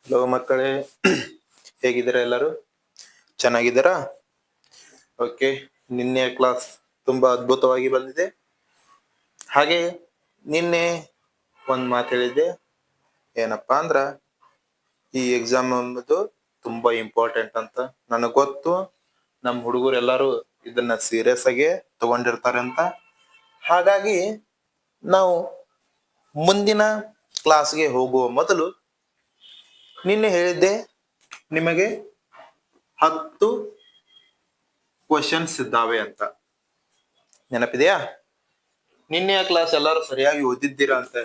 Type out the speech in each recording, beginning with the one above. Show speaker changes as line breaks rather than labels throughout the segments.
Hello ಮಕ್ಕಳೇ, ಹೇಗಿದ್ದೀರಾ? ಎಲ್ಲರೂ ಚೆನ್ನಾಗಿದ್ದೀರಾ? ಓಕೆ. ನಿನ್ನೆ ಕ್ಲಾಸ್ ತುಂಬಾ ಅದ್ಭುತವಾಗಿ ಬಂದಿದೆ. ಹಾಗೆ ನಿನ್ನೆ ಒಂದು ಮಾತು ಹೇಳಿದ್ದೆ, ಏನಪ್ಪಾ ಅಂದ್ರ ಈ ಎಕ್ಸಾಮ್ ಅನ್ನೋದು ತುಂಬಾ ಇಂಪಾರ್ಟೆಂಟ್ ಅಂತ. ನನಗೆ ಗೊತ್ತು, ನಮ್ಮ ಹುಡುಗರು ಎಲ್ಲರೂ ಇದನ್ನ ಸೀರಿಯಸ್ ಆಗಿ ತಗೊಂಡಿರ್ತಾರೆ ಅಂತ. ಹಾಗಾಗಿ ನಾವು ಮುಂದಿನ ಕ್ಲಾಸ್ಗೆ ಹೋಗುವ ಮೊದಲು ನಿನ್ನೆ ಹೇಳಿದ್ದೆ ನಿಮಗೆ 10 ಕ್ವಶನ್ಸ್ ಇದ್ದಾವೆ ಅಂತ. ನೆನಪಿದೆಯಾ? ನಿನ್ನೆಯ ಕ್ಲಾಸ್ ಎಲ್ಲರೂ ಸರಿಯಾಗಿ ಓದಿದ್ದೀರಾ ಅಂತ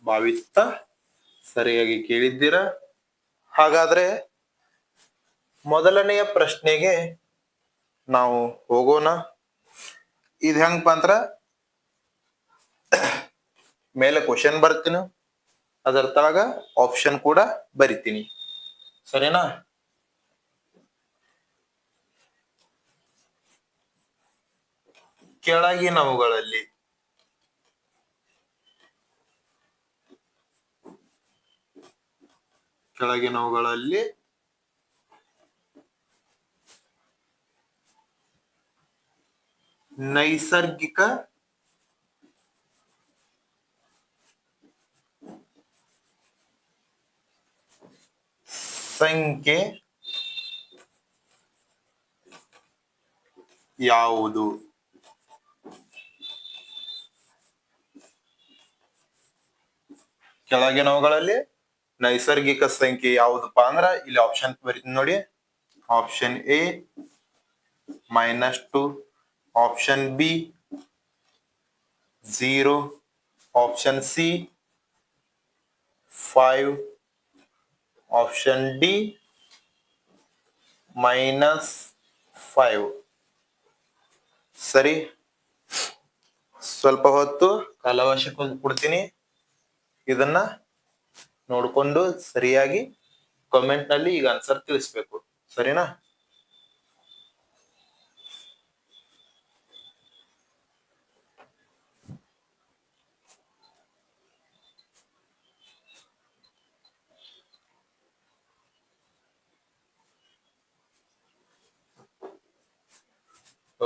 ಭಾವಿಸ್ತಾ ಸರಿಯಾಗಿ ಕೇಳಿದ್ದೀರಾ. ಹಾಗಾದ್ರೆ ಮೊದಲನೆಯ ಪ್ರಶ್ನೆಗೆ ನಾವು ಹೋಗೋಣ. ಇದು ಹೆಂಗಪ್ಪ ಅಂದ್ರ, ಮೇಲೆ ಕ್ವಶನ್ ಬರ್ತೀನಿ, ಅದರ ತಳಗ ಆಪ್ಷನ್ ಕೂಡ ಬರಿತೀನಿ. ಸರಿನಾ? ಕೆಳಗಿನವುಗಳಲ್ಲಿ ನೈಸರ್ಗಿಕ ಸಂಖ್ಯೆ ಯಾವುದು? ಕೆಳಗಿನವುಗಳಲ್ಲಿ ನೈಸರ್ಗಿಕ ಸಂಖ್ಯೆ ಯಾವುದಪ್ಪ ಅಂದ್ರ ಇಲ್ಲಿ ಆಪ್ಷನ್ ಬರೀತೀನಿ ನೋಡಿ. Option A -2, option B 0, option C 5, option D -5. ಸರಿ, ಸ್ವಲ್ಪ ಹೊತ್ತು ಕಾಲಾವಕಾಶ ಕೊಡ್ತೀನಿ. ಇದನ್ನ ನೋಡ್ಕೊಂಡು ಸರಿಯಾಗಿ ಕಾಮೆಂಟ್ ನಲ್ಲಿ ಈಗ ಆನ್ಸರ್ ತಿಳಿಸ್ಬೇಕು. ಸರಿನಾ?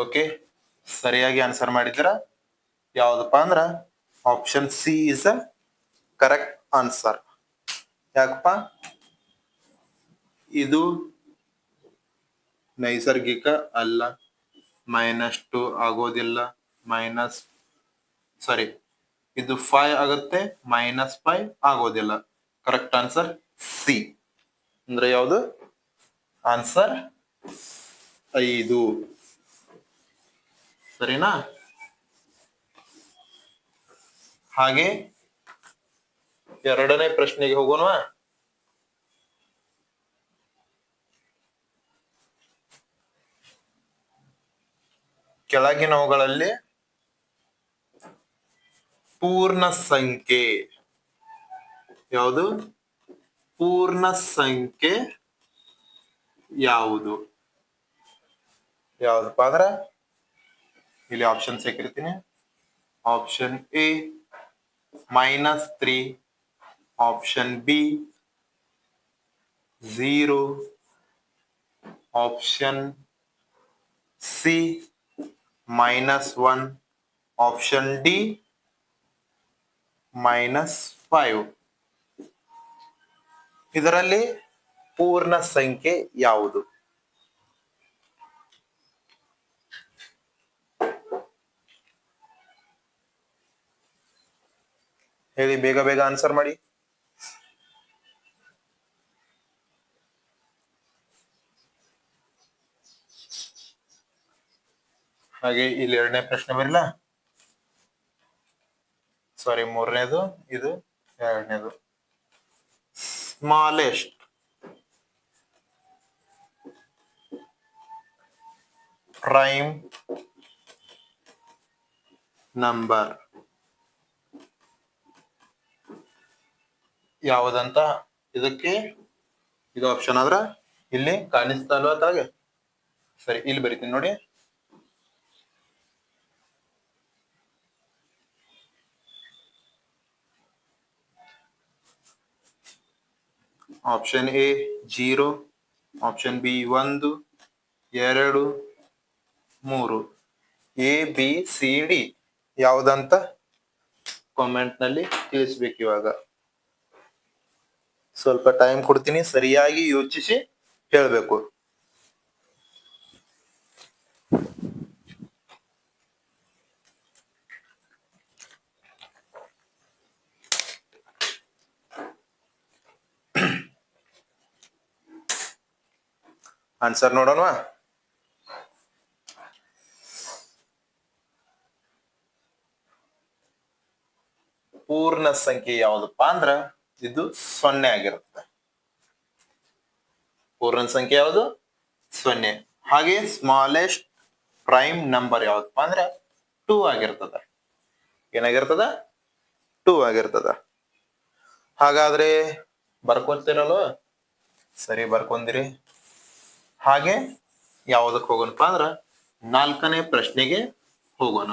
ಓಕೆ, ಸರಿಯಾಗಿ ಆನ್ಸರ್ ಮಾಡಿದ್ದೀರಾ. ಯಾವ್ದಪ್ಪ ಅಂದ್ರ option C is a correct answer. ಯಾಕಪ್ಪ? ಇದು ನೈಸರ್ಗಿಕ ಅಲ್ಲ, -2 ಆಗೋದಿಲ್ಲ, ಇದು 5 ಆಗುತ್ತೆ, -5 ಆಗೋದಿಲ್ಲ. Correct answer C. ಅಂದ್ರೆ ಯಾವುದು? ಆನ್ಸರ್ 5. ಸರಿನಾ? ಹಾಗೆ ಎರಡನೇ ಪ್ರಶ್ನೆಗೆ ಹೋಗೋಣ. ಕೆಳಗಿನವುಗಳಲ್ಲಿ ಪೂರ್ಣ ಸಂಖ್ಯೆ ಯಾವುದು? ಪೂರ್ಣ ಸಂಖ್ಯೆ ಯಾವುದು? ಯಾವ್ದಪ್ಪ ಅಂದ್ರ ಇಲ್ಲಿ ಆಪ್ಷನ್ ಸೇರಿರ್ತೀನಿ. Option A -3, option B 0, option C -1, option D -5. ಇದರಲ್ಲಿ ಪೂರ್ಣ ಸಂಖ್ಯೆ ಯಾವುದು? ಹೇಳಿ, ಬೇಗ ಬೇಗ ಆನ್ಸರ್ ಮಾಡಿ. ಹಾಗೆ ಇಲ್ಲಿ ಎರಡನೇ ಪ್ರಶ್ನೆ ಬರಲ್ಲ, ಸಾರಿ ಮೂರನೇದು, ಇದು ಎರಡನೇದು. ಸ್ಮಾಲೆಸ್ಟ್ ಪ್ರೈಮ್ ನಂಬರ್ ಯಾವುದಂತ ಇದಕ್ಕೆ ಇದು ಆಪ್ಷನ್ ಆದ್ರ ಇಲ್ಲಿ ಕಾಣಿಸ್ತಾ ಅಲ್ವಾ ತಾಗೆ? ಸರಿ, ಇಲ್ಲಿ ಬರೀತೀನಿ ನೋಡಿ. Option A 0, option B 1, 2, 3. A B C D ಯಾವುದಂತ ಕಾಮೆಂಟ್ ನಲ್ಲಿ ತಿಳಿಸ್ಬೇಕು. ಇವಾಗ ಸ್ವಲ್ಪ ಟೈಮ್ ಕೊಡ್ತೀನಿ, ಸರಿಯಾಗಿ ಯೋಚಿಸಿ ಹೇಳ್ಬೇಕು. ಆನ್ಸರ್ ನೋಡೋಣ. ಪೂರ್ಣ ಸಂಖ್ಯೆ ಯಾವ್ದಪ್ಪ ಅಂದ್ರ ಇದು 0 ಆಗಿರುತ್ತೆ. ಪೂರ್ಣ ಸಂಖ್ಯೆ ಯಾವುದು? 0. ಹಾಗೆ ಸ್ಮಾಲೆಸ್ಟ್ ಪ್ರೈಮ್ ನಂಬರ್ ಯಾವ್ದಪ್ಪ ಅಂದ್ರ 2 ಆಗಿರ್ತದ. ಏನಾಗಿರ್ತದ? 2 ಆಗಿರ್ತದ. ಹಾಗಾದ್ರೆ ಬರ್ಕೊಂತೀರಲ್ವ? ಸರಿ, ಬರ್ಕೊಂದಿರಿ. ಹಾಗೆ ಯಾವ್ದಕ್ ಹೋಗೋಣಪ್ಪ ಅಂದ್ರ 4ನೇ ಪ್ರಶ್ನೆಗೆ ಹೋಗೋಣ.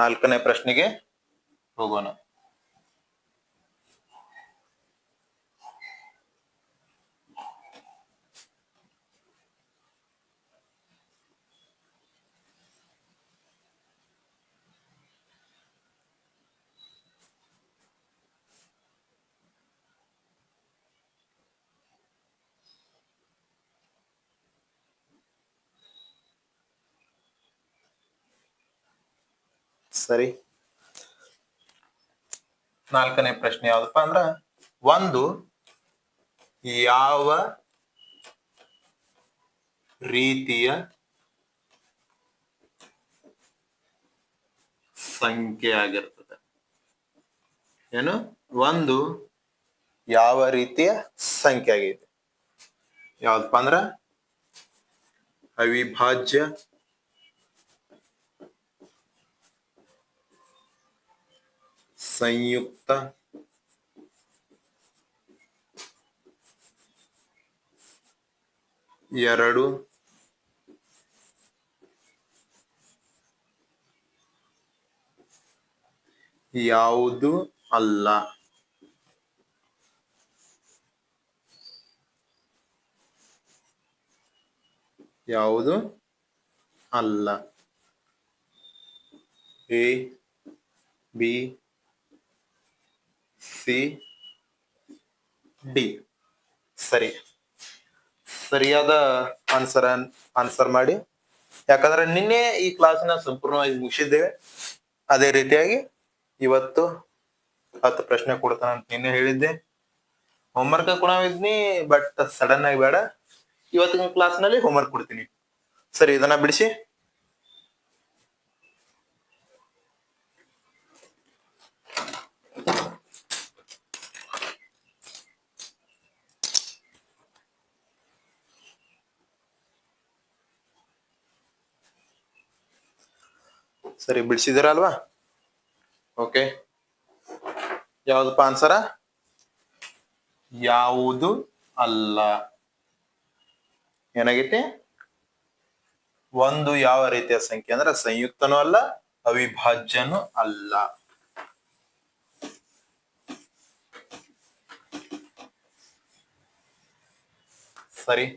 4ನೇ ಪ್ರಶ್ನೆಗೆ ಹೋಗೋಣ. ಸರಿ, 4ನೇ ಪ್ರಶ್ನೆ ಯಾವ್ದಪ್ಪ ಅಂದ್ರ ಒಂದು ಯಾವ ರೀತಿಯ ಸಂಖ್ಯೆ ಆಗಿರ್ತದೆ? ಏನು? ಒಂದು ಯಾವ ರೀತಿಯ ಸಂಖ್ಯೆ ಆಗೈತೆ? ಯಾವ್ದಪ್ಪ ಅಂದ್ರ ಅವಿಭಾಜ್ಯ, ಸಂಯುಕ್ತ, ಎರಡು, ಯಾವುದು ಅಲ್ಲ. ಯಾವುದು ಅಲ್ಲ. A B C D. ಸರಿ, ಸರಿಯಾದ ಆನ್ಸರ್ ಮಾಡಿ. ಯಾಕಂದ್ರೆ ನಿನ್ನೆ ಈ ಕ್ಲಾಸಿನ ಸಂಪೂರ್ಣವಾಗಿ ಮುಗಿಸಿದ್ದೇವೆ. ಅದೇ ರೀತಿಯಾಗಿ ಇವತ್ತು 10 ಪ್ರಶ್ನೆ ಕೊಡ್ತಾನ ಅಂತ ನಿನ್ನೆ ಹೇಳಿದ್ದೆ. ಹೋಮ್ವರ್ಕ್ ಕೊಡಿದ್ನಿ, ಬಟ್ ಸಡನ್ ಆಗಿ ಬೇಡ. ಇವತ್ತಿನ ಕ್ಲಾಸ್ ನಲ್ಲಿ ಹೋಮ್ವರ್ಕ್ ಕೊಡ್ತೀನಿ. ಸರಿ, ಇದನ್ನ ಬಿಡಿಸಿ. ಸರಿ, ಬಿಡಿಸಿದಿರ ಅಲ್ವಾ? ಓಕೆ, ಯಾವ್ದಪ್ಪ ಆನ್ಸರ? ಯಾವುದು ಅಲ್ಲ. ಏನಾಗೈತಿ? ಒಂದು ಯಾವ ರೀತಿಯ ಸಂಖ್ಯೆ ಅಂದ್ರೆ ಸಂಯುಕ್ತನೂ ಅಲ್ಲ, ಅವಿಭಾಜ್ಯನೂ ಅಲ್ಲ. ಸರಿ,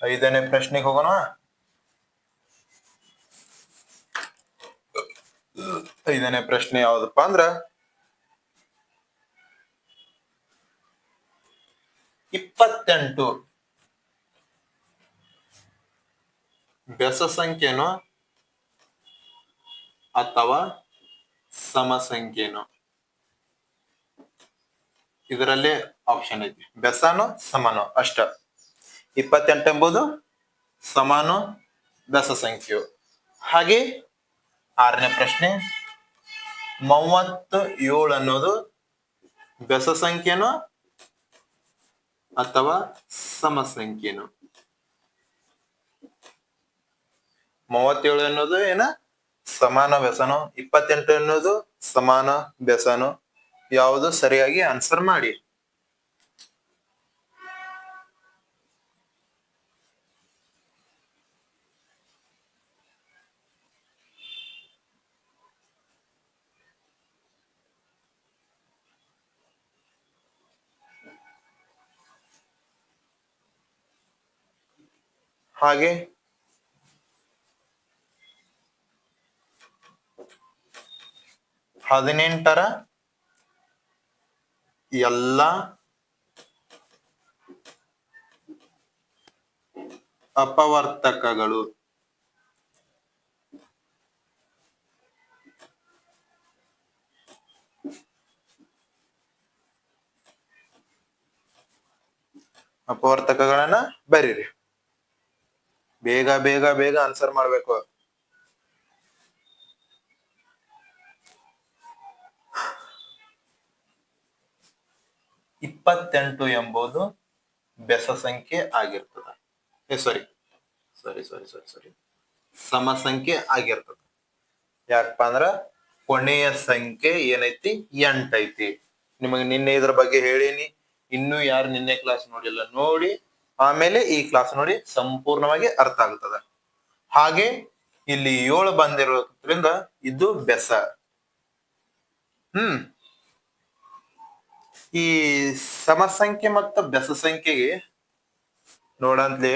5ನೇ ಪ್ರಶ್ನೆಗೆ ಹೋಗೋಣ. 5ನೇ ಪ್ರಶ್ನೆ ಯಾವ್ದಪ್ಪ ಅಂದ್ರ 28 ಬೆಸ ಸಂಖ್ಯೆನೋ ಅಥವಾ ಸಮ ಸಂಖ್ಯೆನೋ? ಇದರಲ್ಲಿ ಆಪ್ಷನ್ ಐತಿ, ಬೆಸನೋ ಸಮನೋ ಅಷ್ಟ. 28 ಎಂಬುದು ಸಮಾನೋ ಬೆಸ ಸಂಖ್ಯೆಯು. ಹಾಗೆ 6ನೇ ಪ್ರಶ್ನೆ 37 ಅನ್ನೋದು ಬೆಸ ಸಂಖ್ಯೆನೋ ಅಥವಾ ಸಮ ಸಂಖ್ಯೆನೋ? 37 ಅನ್ನೋದು ಏನ ಸಮಾನ ಬೆಸನೋ, 28 ಅನ್ನೋದು ಸಮಾನ ಬೆಸನೋ? ಯಾವುದು ಸರಿಯಾಗಿ ಆನ್ಸರ್ ಮಾಡಿ. ಹಾಗೆ 18ರ ಎಲ್ಲ ಅಪವರ್ತಕಗಳು. ಅಪವರ್ತಕಗಳನ್ನ ಬರೀರಿ. ಬೇಗ ಬೇಗ ಬೇಗ ಆನ್ಸರ್ ಮಾಡ್ಬೇಕು. ಇಪ್ಪತ್ತೆಂಟು ಎಂಬುದು ಬೆಸ ಸಂಖ್ಯೆ ಆಗಿರ್ತದೆ. ಸಾರಿ ಸಾರಿ ಸಾರಿ ಸಾರಿ ಸಾರಿ ಸಮ ಸಂಖ್ಯೆ ಆಗಿರ್ತದೆ. ಯಾಕಪ್ಪ ಅಂದ್ರ ಕೊನೆಯ ಸಂಖ್ಯೆ ಏನೈತಿ 8 ಐತಿ. ನಿಮಗೆ ನಿನ್ನೆ ಇದ್ರ ಬಗ್ಗೆ ಹೇಳಿನಿ. ಇನ್ನು ಯಾರು ನಿನ್ನೆ ಕ್ಲಾಸ್ ನೋಡಿಲ್ಲ, ನೋಡಿ ಆಮೇಲೆ ಈ ಕ್ಲಾಸ್ ನೋಡಿ ಸಂಪೂರ್ಣವಾಗಿ ಅರ್ಥ ಆಗ್ತದೆ. ಹಾಗೆ ಇಲ್ಲಿ 7 ಬಂದಿರೋದ್ರಿಂದ ಇದು ಬೆಸ. ಈ ಸಮ ಸಂಖ್ಯೆ ಮತ್ತು ಬೆಸ ಸಂಖ್ಯೆಗೆ ನೋಡಂತ್ಲಿ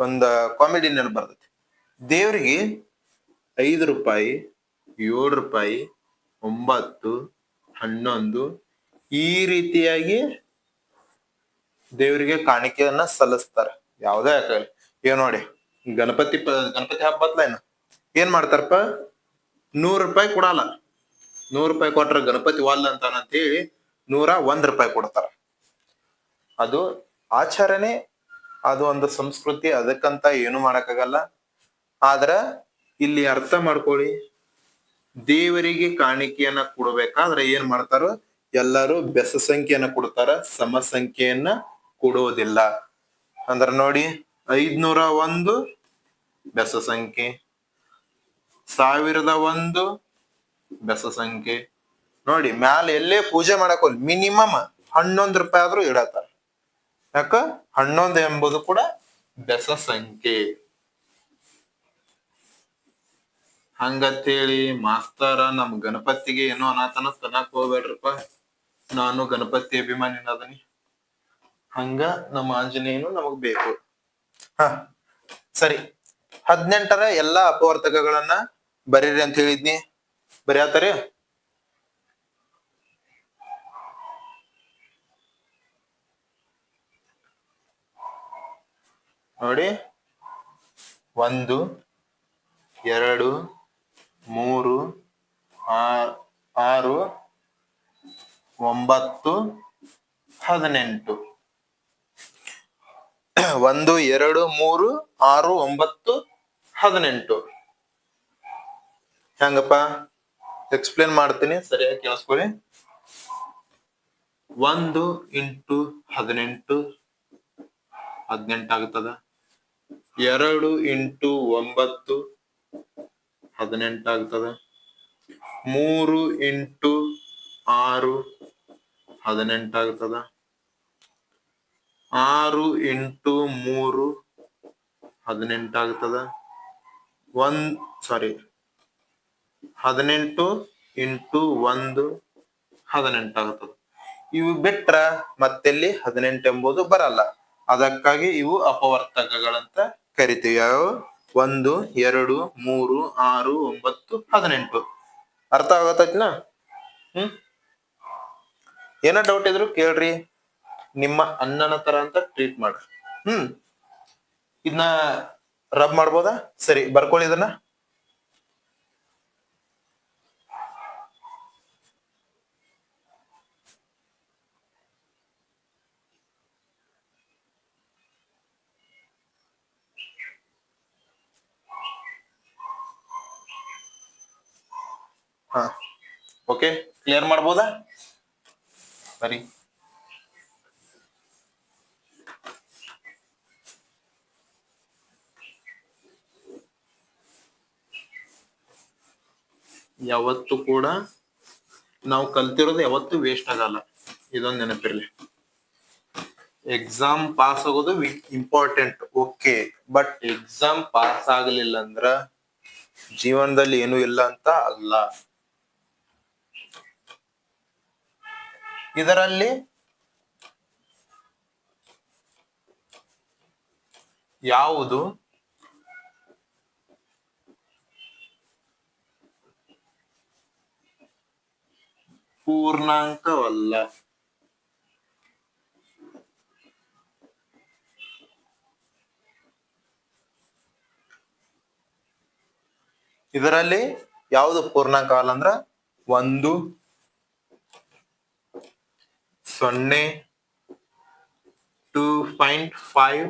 ಒಂದ ಕಾಮಿಡಿ ನೆನಪು ಬರ್ತೈತಿ. ದೇವ್ರಿಗೆ 5 ರೂಪಾಯಿ, 7 ರೂಪಾಯಿ, 9, 11 ಈ ರೀತಿಯಾಗಿ ದೇವರಿಗೆ ಕಾಣಿಕೆಯನ್ನ ಸಲ್ಲಿಸ್ತಾರ. ಯಾವ್ದೇ ಆಗಲಿ. ಏನ್ ನೋಡಿ, ಗಣಪತಿ ಹಬ್ಬತ್ಲ ಏನ್ ಮಾಡ್ತಾರಪ್ಪ, 100 ರೂಪಾಯಿ ಕೊಡಲ್ಲ. 100 ರೂಪಾಯಿ ಕೊಟ್ರ ಗಣಪತಿ ವಾಲ್ ಅಂತೇಳಿ 101 ರೂಪಾಯಿ ಕೊಡ್ತಾರ. ಅದು ಆಚರಣೆ, ಅದು ಒಂದು ಸಂಸ್ಕೃತಿ. ಅದಕ್ಕಂತ ಏನು ಮಾಡಕ್ಕಾಗಲ್ಲ. ಆದ್ರ ಇಲ್ಲಿ ಅರ್ಥ ಮಾಡ್ಕೊಳ್ಳಿ, ದೇವರಿಗೆ ಕಾಣಿಕೆಯನ್ನ ಕೊಡಬೇಕಾದ್ರೆ ಏನ್ ಮಾಡ್ತಾರೋ ಎಲ್ಲರೂ ಬೆಸ ಸಂಖ್ಯೆಯನ್ನ ಕೊಡ್ತಾರ, ಸಮ ಸಂಖ್ಯೆಯನ್ನ ಕೊಡೋದಿಲ್ಲ. ಅಂದ್ರ ನೋಡಿ, 501 ಬೆಸ ಸಂಖ್ಯೆ, 1001 ಬೆಸ ಸಂಖ್ಯೆ. ನೋಡಿ ಮ್ಯಾಲ ಎಲ್ಲೇ ಪೂಜೆ ಮಾಡಕ್ ಹೋಗಿ ಮಿನಿಮಮ್ 11 ರೂಪಾಯಿ ಆದ್ರೂ ಇಡತ್ತಾರ. ಯಾಕ 11 ಎಂಬುದು ಕೂಡ ಬೆಸ ಸಂಖ್ಯೆ. ಹಂಗಂತೇಳಿ ಮಾಸ್ತರ ನಮ್ ಗಣಪತಿಗೆ ಏನೋ ಅನಾಥನ ತನಕ್ ಹೋಗ್ಬೇಡ್ರಪ್ಪ. ನಾನು ಗಣಪತಿ ಅಭಿಮಾನಿನ ಅದನಿ. ಹಂಗ ನಮ್ಮ ಆಂಜನೇಯನು ನಮಗ್ ಬೇಕು. ಸರಿ, 18ರ ಎಲ್ಲಾ ಅಪವರ್ತಕಗಳನ್ನ ಬರೀರಿ ಅಂತ ಹೇಳಿದ್ನಿ. ಬರೆಯತಾರಿ? ನೋಡಿ, 1, 2, 3, 6, 9, 18. 1, 2, 3, 6, 9, 18. ಹೆಂಗಪ್ಪ ಎಕ್ಸ್ಪ್ಲೇನ್ ಮಾಡ್ತೀನಿ, ಸರಿಯಾಗಿ ಕೇಳಿಸ್ಕೊಳ್ಳಿ. 1 ಇಂಟು 18 18 ಆಗ್ತದ. 2 ಇಂಟು 9 18 ಆಗ್ತದ. 3 ಇಂಟು 6 18 ಆಗ್ತದ. 6 ಇಂಟು 3 18 ಆಗ್ತದ. 18 ಇಂಟು 1 18 ಆಗ್ತದ. ಇವು ಬಿಟ್ರ ಮತ್ತೆಲ್ಲಿ 18 ಎಂಬುದು ಬರಲ್ಲ. ಅದಕ್ಕಾಗಿ ಇವು ಅಪವರ್ತಕಗಳಂತ ಕರಿತೀವಿ. ಯಾವ? 1, 2, 3, 6, 9, 18. ಅರ್ಥ ಆಗತ್ತೈತಿನ? ಏನೋ ಡೌಟ್ ಇದ್ರು ಕೇಳ್ರಿ. ನಿಮ್ಮ ಅಣ್ಣನ ತರ ಅಂತ ಟ್ರೀಟ್ ಮಾಡ್ರಿ. ಇದನ್ನ ರಬ್ ಮಾಡ್ಬೋದಾ? ಸರಿ, ಬರ್ಕೊಳ್ಳಿ ಇದನ್ನ. ಓಕೆ, ಕ್ಲಿಯರ್ ಮಾಡ್ಬೋದಾ? ಬರಿ. ಯಾವತ್ತು ಕೂಡ ನಾವು ಕಲ್ತಿರೋದು ಯಾವತ್ತು ವೇಸ್ಟ್ ಆಗಲ್ಲ. ಇದೊಂದು ನೆನಪಿರ್ಲಿ. ಎಕ್ಸಾಮ್ ಪಾಸ್ ಆಗೋದು important, okay. But exam pass ಆಗಲಿಲ್ಲ ಅಂದ್ರ ಜೀವನದಲ್ಲಿ ಏನು ಇಲ್ಲ ಅಂತ ಅಲ್ಲ. ಇದರಲ್ಲಿ ಯಾವುದು ಪೂರ್ಣಾಂಕವಲ್ಲ? ಇದರಲ್ಲಿ ಯಾವುದು ಪೂರ್ಣಾಂಕ ಅಲ್ಲ ಅಂದ್ರ 1, 0, 2.5,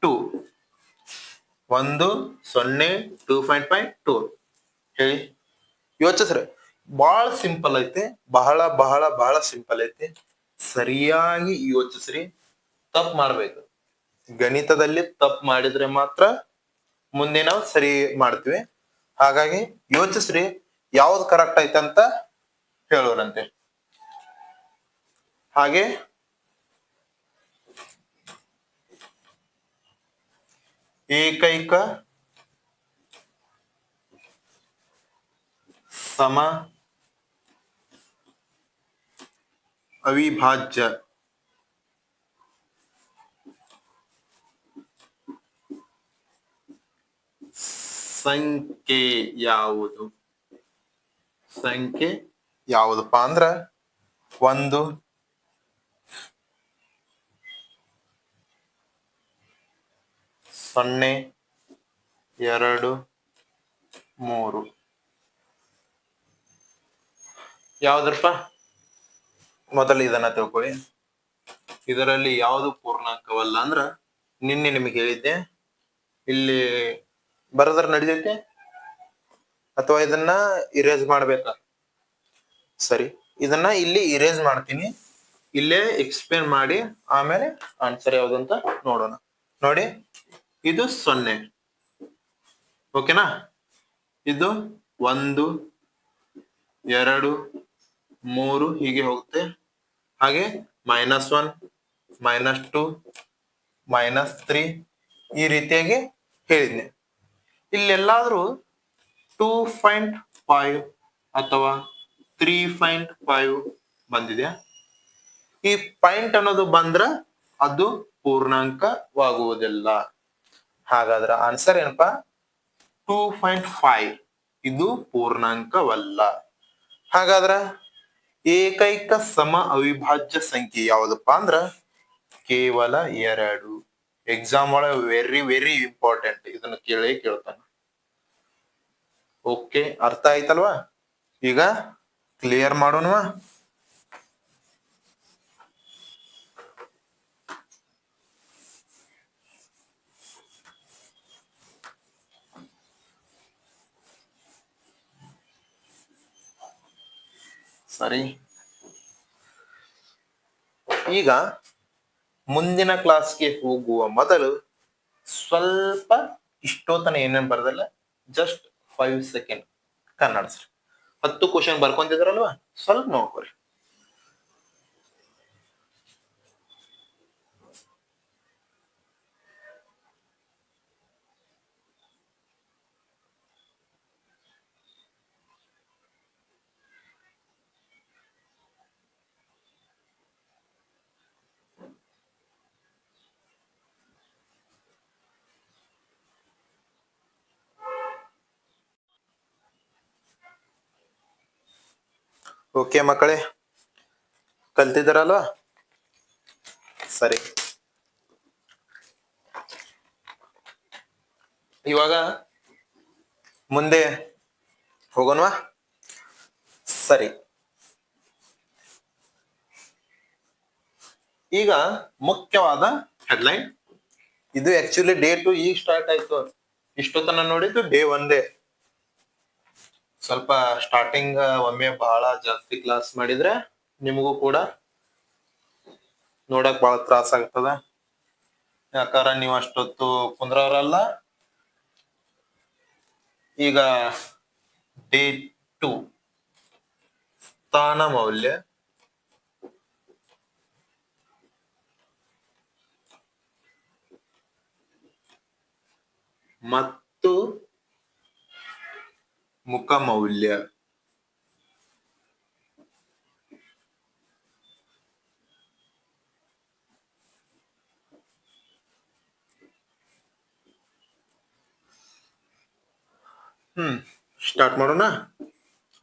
2. 1, 0, 2.5, 2. ಹೇಳಿ, ಯೋಚಿಸ್ರಿ. ಬಹಳ ಸಿಂಪಲ್ ಐತಿ, ಬಹಳ ಬಹಳ ಬಹಳ ಸಿಂಪಲ್ ಐತಿ. ಸರಿಯಾಗಿ ಯೋಚಿಸ್ರಿ. ತಪ್ಪು ಮಾಡ್ಬೇಕು. ಗಣಿತದಲ್ಲಿ ತಪ್ಪು ಮಾಡಿದ್ರೆ ಮಾತ್ರ ಮುಂದೆ ನಾವು ಸರಿ ಮಾಡ್ತೀವಿ. ಹಾಗಾಗಿ ಯೋಚಿಸ್ರಿ, ಯಾವ್ದು ಕರೆಕ್ಟ್ ಐತೆ ಅಂತ ಹೇಳೋರಂತೆ. ಹಾಗೆ ಏಕೈಕ ಸಮ ಅವಿಭಾಜ್ಯ ಸಂಖ್ಯೆ ಯಾವುದು? ಸಂಖ್ಯೆ ಯಾವುದಪ್ಪ ಅಂದ್ರ 1, 0, 2, 3. ಯಾವ್ದಪ್ಪ? ಮೊದಲು ಇದನ್ನ ತಿಳ್ಕೊಳ್ಳಿ. ಇದರಲ್ಲಿ ಯಾವುದು ಪೂರ್ಣಾಂಕವಲ್ಲ ಅಂದ್ರ ನಿನ್ನೆ ನಿಮಗೆ ಹೇಳಿದ್ದೆ. ಇಲ್ಲಿ ಬರದ್ರ ನಡಿತೈತೆ ಅಥವಾ ಇದನ್ನ ಇರೇಸ್ ಮಾಡ್ಬೇಕಾ? ಸರಿ, ಇದನ್ನ ಇಲ್ಲಿ ಇರೇಸ್ ಮಾಡ್ತೀನಿ. ಇಲ್ಲೇ ಎಕ್ಸ್ಪ್ಲೇನ್ ಮಾಡಿ ಆಮೇಲೆ ಆನ್ಸರ್ ಯಾವ್ದಂತ ನೋಡೋಣ. ನೋಡಿ, ಇದು 0, ಓಕೆನಾ? ಇದು 1, 2, 3 ಹೀಗೆ ಹೋಗುತ್ತೆ. ಹಾಗೆ -1, -2, -3 ಈ ರೀತಿಯಾಗಿ ಹೇಳಿದ್ನೆ. ಇಲ್ಲೆಲ್ಲಾದ್ರೂ 2.5 ಅಥವಾ 3.5 ಬಂದಿದೆ. ಈ ಪಾಯಿಂಟ್ ಅನ್ನೋದು ಬಂದ್ರ ಅದು ಪೂರ್ಣಾಂಕವಾಗುವುದಿಲ್ಲ. ಹಾಗಾದ್ರೆ ಆನ್ಸರ್ ಏನಪ್ಪಾ? 2.5 ಇದು ಪೂರ್ಣಾಂಕವಲ್ಲ. ಹಾಗಾದ್ರ ಏಕೈಕ ಸಮ ಅವಿಭಾಜ್ಯ ಸಂಖ್ಯೆ ಯಾವ್ದಪ್ಪ ಅಂದ್ರ ಕೇವಲ 2. ಎಕ್ಸಾಮ್ ಒಳಗೆ ವೆರಿ ವೆರಿ ಇಂಪಾರ್ಟೆಂಟ್, ಇದನ್ನ ಕೇಳ್ತಾನ. ಓಕೆ, ಅರ್ಥ ಆಯ್ತಲ್ವಾ? ಈಗ ಕ್ಲಿಯರ್ ಮಾಡೋಣವಾ? ಸರಿ, ಈಗ ಮುಂದಿನ ಕ್ಲಾಸ್ಗೆ ಹೋಗುವ ಮೊದಲು ಸ್ವಲ್ಪ ಇಷ್ಟೋತನ ಏನೇನ್ ಬರ್ದಲ್ಲ ಜಸ್ಟ್ 5 ಸೆಕೆಂಡ್ ಕನ್ನಡಿಸ್ರಿ. 10 ಕ್ವಶನ್ ಬರ್ಕೊಂತಿದ್ರಲ್ವಾ, ಸ್ವಲ್ಪ ನೋಡ್ಕೊರಿ. ಓಕೆ ಮಕ್ಕಳೇ, ಕಲ್ತಿದ್ದಾರಲ್ವಾ? ಸರಿ, ಇವಾಗ ಮುಂದೆ ಹೋಗೋಣವಾ? ಸರಿ, ಈಗ ಮುಖ್ಯವಾದ ಹೆಡ್ಲೈನ್ ಇದು. ಆಕ್ಚುಲಿ ಡೇ 2 ಈಗ ಸ್ಟಾರ್ಟ್ ಆಯ್ತು. ಇಷ್ಟೊತ್ತನ ನೋಡಿದ್ದು ಡೇ 1. ಸ್ವಲ್ಪ ಸ್ಟಾರ್ಟಿಂಗ್ ಒಮ್ಮೆ ಬಹಳ ಜಾಸ್ತಿ ಕ್ಲಾಸ್ ಮಾಡಿದ್ರೆ ನಿಮಗೂ ಕೂಡ ನೋಡಕ್ ಬಹಳ ತ್ರಾಸ ಆಗ್ತದ. ಯಾಕಾರ ನೀವು ಅಷ್ಟೊತ್ತು ಕುಂದ್ರವರಲ್ಲ. ಈಗ ಡೇ 2 ಸ್ಥಾನ ಮೌಲ್ಯ ಮತ್ತು ಮುಖ ಮೌಲ್ಯ. ಸ್ಟಾರ್ಟ್ ಮಾಡೋಣ.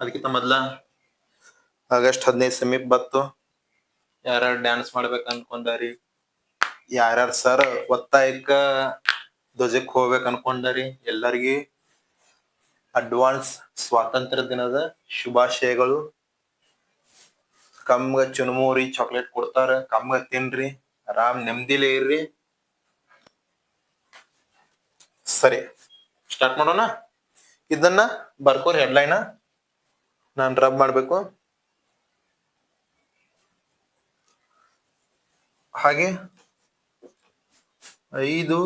ಅದಕ್ಕಿಂತ ಮೊದ್ಲ ಆಗಸ್ಟ್ 15 ಸಮೀಪ ಬತ್ತು. ಯಾರ್ಯಾರು ಡ್ಯಾನ್ಸ್ ಮಾಡ್ಬೇಕು ಅನ್ಕೊಂಡಾರಿ, ಯಾರ್ಯಾರು ಸರ್ ಒತ್ತಾಯಕ್ಕ ಧ್ವಜಕ್ಕೆ ಹೋಗ್ಬೇಕು ಅನ್ಕೊಂಡಾರಿ, ಎಲ್ಲರಿಗಿ ಅಡ್ವಾನ್ಸ್ ಸ್ವಾತಂತ್ರ್ಯ ದಿನದ ಶುಭಾಶಯಗಳು. ಕಮ್ಗ ಚುನುಮುರಿ ಚಾಕ್ಲೇಟ್ ಕೊಡ್ತಾರ, ಕಮ್ಗ ತಿನ್ರಿ, ಆರಾಮ್ ನೆಮ್ಮದಿಲೇ ಇರ್ರಿ. ಸರಿ, ಸ್ಟಾರ್ಟ್ ಮಾಡೋಣ. ಇದನ್ನ ಬರ್ಕೋರಿ ಹೆಡ್ಲೈನ್, ನಾನ್ ರಬ್ ಮಾಡ್ಬೇಕು. ಹಾಗೆ 5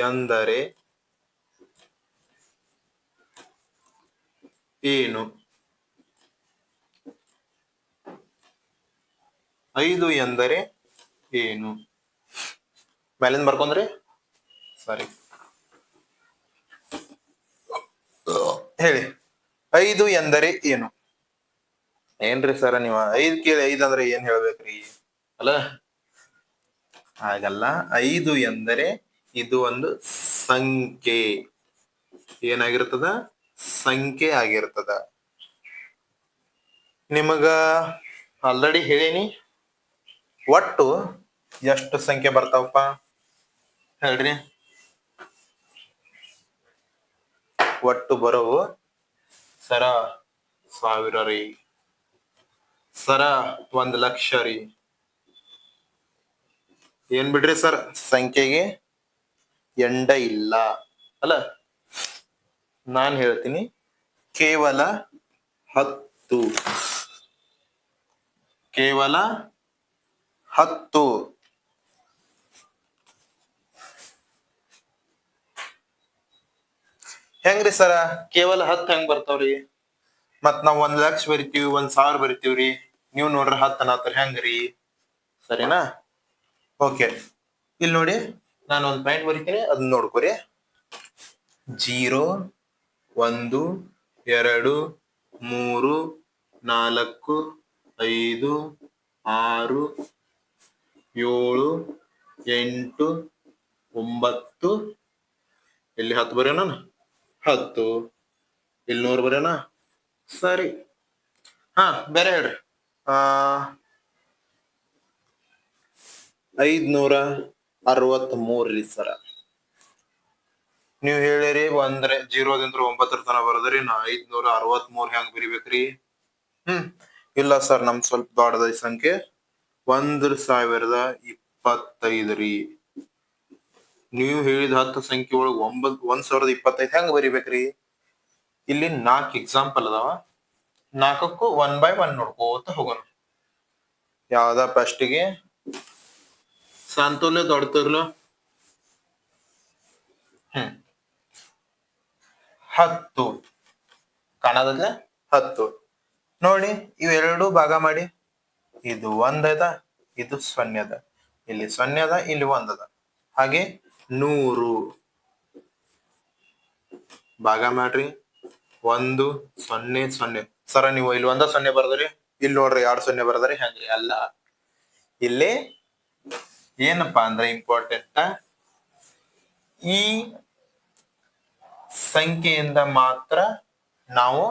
ಎಂದರೆ ಏನು? 5 ಎಂದರೆ ಏನು? ಮೇಲಿಂದ ಬರ್ಕೊಂಡ್ರಿ. ಸರಿ, ಹೇಳಿ. 5 ಎಂದರೆ ಏನು? ಏನ್ರಿ ಸರ ನೀವ 5 ಕೇಳಿ 5 ಅಂದ್ರೆ ಏನ್ ಹೇಳ್ಬೇಕ್ರಿ ಅಲ್ಲ? ಹಾಗಲ್ಲ. 5 ಎಂದರೆ ಇದು ಒಂದು ಸಂಖ್ಯೆ. ಏನಾಗಿರ್ತದ? ಸಂಖ್ಯೆ ಆಗಿರ್ತದ. ನಿಮಗ ಆಲ್ರೆಡಿ ಹೇಳೀನಿ. ಒಟ್ಟು ಎಷ್ಟು ಸಂಖ್ಯೆ ಬರ್ತಾವಪ್ಪ ಹೇಳ್ರಿ. ಒಟ್ಟು ಬರೋವು ಸರ 1000 ರೀ, ಸರ 1,00,000 ರೀ. ಏನ್ ಬಿಡ್ರಿ ಸರ್, ಸಂಖ್ಯೆಗೆ ಎಂಡ ಇಲ್ಲ ಅಲ್ಲ. ನಾನ್ ಹೇಳ್ತೀನಿ, ಕೇವಲ 10, ಕೇವಲ 10. ಹೆಂಗ್ರಿ ಸರ ಕೇವಲ 10 ಹೆಂಗ್ ಬರ್ತಾವ್ರಿ? ಮತ್ ನಾವ್ 1,00,000 ಬರಿತೀವಿ, 1,000 ಬರಿತೀವ್ರಿ, ನೀವ್ ನೋಡ್ರಿ 10 ಅನ್ನತ್ತರ, ಹೆಂಗ್ರಿ? ಸರಿನಾ? ಓಕೆ, ಇಲ್ಲಿ ನೋಡಿ, ನಾನು ಒಂದ್ ಪಾಯಿಂಟ್ ಬರಿತೀನಿ, ಅದನ್ನ ನೋಡ್ಕೊರಿ. 0, 1, 2, 3, 4, 5, 6, 7, 8, 9. ಇಲ್ಲಿ 10 ಬರೆಯೋಣ. 10. ಇಲ್ಲಿ 100 ಬರೆಯೋಣ. ಸರಿ, ಹಾ ಬೇರೆ ಹೇಳ್ರಿ. 563 ರೀ ಸರ. ನೀವ್ ಹೇಳಿರಿ ಒಂದ್ರೆ 0ದಿಂದ 9 ತನ ಬರೋದ್ರಿ, ನಾ 563 ಹೆಂಗ್ ಬರಿಬೇಕ್ರಿ? ಇಲ್ಲ ಸರ್, ನಮ್ ಸ್ವಲ್ಪ ದೊಡ್ಡದ ಸಂಖ್ಯೆ. 1,025 ರೀ. ನೀವು ಹೇಳಿದ 10 ಸಂಖ್ಯೆ ಒಳಗ್ 1,025 ಹೆಂಗ್ ಬರಿಬೇಕ್ರಿ? ಇಲ್ಲಿ 4 ಎಕ್ಸಾಂಪಲ್ ಅದಾವ. 4ಕ್ಕೂ 1 by 1 ನೋಡ್ಕೋತ ಹೋಗೋಣ. ಯಾವ್ದ ಫಸ್ಟಿಗೆ? ಸಂತೋಲೆ ದೊಡ್ಡತಿರ್ಲು. 10 ಕಾಣದಲ್ಲ? 10 ನೋಡಿ, ಇವೆರಡು ಭಾಗ ಮಾಡಿ. ಇದು 1 ಅದ, ಇದು 0 ಅದ. ಇಲ್ಲಿ 0 ಅದ, ಇಲ್ಲಿ 1 ಅದ. ಹಾಗೆ 100 ಭಾಗ ಮಾಡ್ರಿ. 1, 0, 0. ಸರ ನೀವು ಇಲ್ಲಿ 1 0 ಬರ್ದ್ರಿ, ಇಲ್ಲಿ ನೋಡ್ರಿ 2 0 ಬರ್ದ್ರಿ, ಹೆಂಗ್ರಿ? ಅಲ್ಲ, ಇಲ್ಲಿ ಏನಪ್ಪಾ ಅಂದ್ರೆ ಇಂಪಾರ್ಟೆಂಟ್, ಈ ಸಂಖ್ಯೆಯಿಂದ ಮಾತ್ರ ನಾವು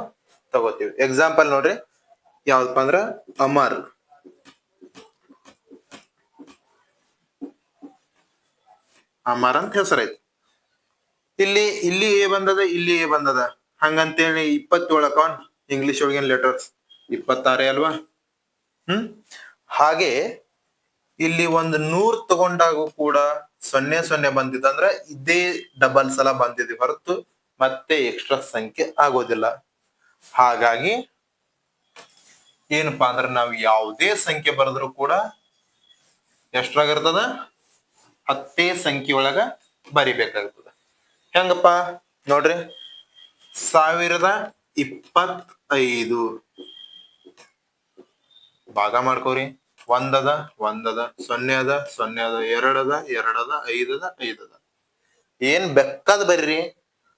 ತಗೋತೀವಿ. ಎಕ್ಸಾಂಪಲ್ ನೋಡ್ರಿ, ಯಾವ್ದಪ್ಪ ಅಂದ್ರ ಅಮರ್. ಅಮರ್ ಅಂತ ಹೆಸರೈತಿ. ಇಲ್ಲಿ ಎ ಬಂದದ, ಇಲ್ಲಿ ಎ ಬಂದದ. ಹಂಗಂತೇಳಿ 27 ಅಕೌಂಟ್ ಇಂಗ್ಲಿಷ್ ಒಳಗಿನ ಲೆಟರ್ಸ್ 26 ಅಲ್ವಾ? ಹಾಗೆ ಇಲ್ಲಿ ಒಂದು 100 ತಗೊಂಡಾಗೂ ಕೂಡ 0 0 ಬಂದಿದ್ದಂದ್ರ ಇದೇ ಡಬಲ್ ಸಲ ಬಂದಿದೆ ಹೊರತು ಮತ್ತೆ ಎಕ್ಸ್ಟ್ರಾ ಸಂಖ್ಯೆ ಆಗೋದಿಲ್ಲ. ಹಾಗಾಗಿ ಏನಪ್ಪಾ ಅಂದ್ರೆ ನಾವು ಯಾವುದೇ ಸಂಖ್ಯೆ ಬರೆದ್ರು ಕೂಡ ಎಷ್ಟ್ರಾಗಿರ್ತದ? 10 ಸಂಖ್ಯೆ ಒಳಗ ಬರಿಬೇಕಾಗ್ತದ. ಹೆಂಗಪ್ಪ ನೋಡ್ರಿ, 1025 ಭಾಗ ಮಾಡ್ಕೋರಿ. 1 ಅದ, 1 ಅದ, 0 ಅದ, 0 ಅದ, 2 ಅದ, 2 ಅದ, 5 ಅದ, 5 ಅದ. ಏನ್ ಬೆಕ್ಕದ್ ಬರ್ರಿ,